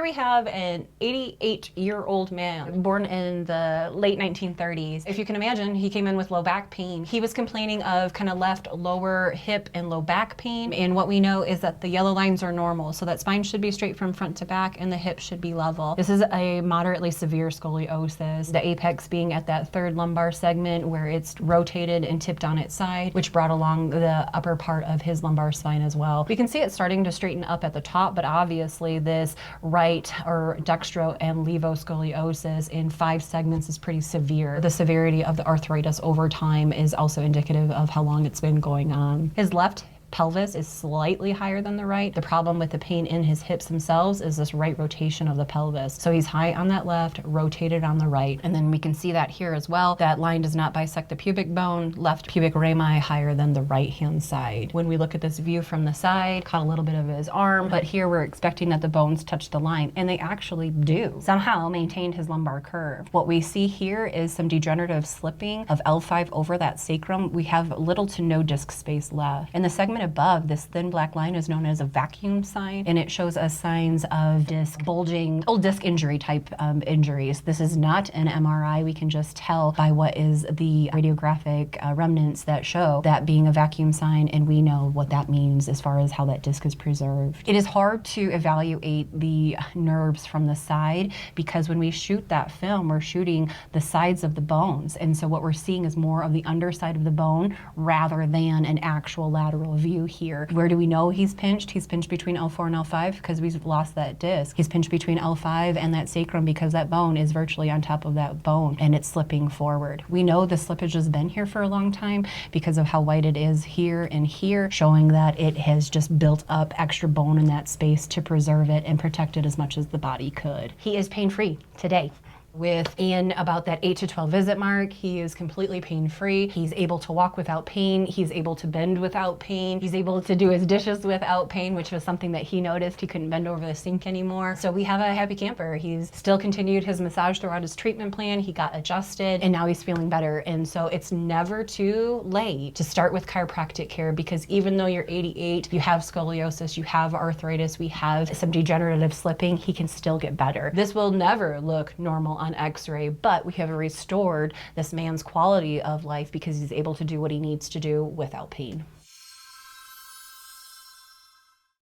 Here we have an 88-year-old man born in the late 1930s. If you can imagine, he came in with low back pain. He was complaining of kind of left lower hip and low back pain. And what we know is that the yellow lines are normal. So that spine should be straight from front to back and the hip should be level. This is a moderately severe scoliosis, the apex being at that third lumbar segment where it's rotated and tipped on its side, which brought along the upper part of his lumbar spine as well. We can see it starting to straighten up at the top, but obviously this right or dextro and levoscoliosis in 5 segments is pretty severe. The severity of the arthritis over time is also indicative of how long it's been going on. His left pelvis is slightly higher than the right. The problem with the pain in his hips themselves is this right rotation of the pelvis. So he's high on that left, rotated on the right. And then we can see that here as well. That line does not bisect the pubic bone, left pubic rami higher than the right hand side. When we look at this view from the side, caught a little bit of his arm, but here we're expecting that the bones touch the line, and they actually do. Somehow maintained his lumbar curve. What we see here is some degenerative slipping of L5 over that sacrum. We have little to no disc space left. In the segment above, this thin black line is known as a vacuum sign, and it shows us signs of disc bulging, old disc injury type injuries. This is not an MRI. We can just tell by what is the radiographic remnants that show that being a vacuum sign, and we know what that means as far as how that disc is preserved. It is hard to evaluate the nerves from the side because when we shoot that film, we're shooting the sides of the bones, and so what we're seeing is more of the underside of the bone rather than an actual lateral view here. Where do we know he's pinched? He's pinched between L4 and L5 because we've lost that disc. He's pinched between L5 and that sacrum because that bone is virtually on top of that bone and it's slipping forward. We know the slippage has been here for a long time because of how white it is here and here, showing that it has just built up extra bone in that space to preserve it and protect it as much as the body could. He is pain-free today. Within about that 8 to 12 visit mark, he is completely pain-free. He's able to walk without pain. He's able to bend without pain. He's able to do his dishes without pain, which was something that he noticed. He couldn't bend over the sink anymore. So we have a happy camper. He's still continued his massage throughout his treatment plan. He got adjusted and now he's feeling better. And so it's never too late to start with chiropractic care because even though you're 88, you have scoliosis, you have arthritis, we have some degenerative slipping, he can still get better. This will never look normal on x-ray, but we have restored this man's quality of life because he's able to do what he needs to do without pain.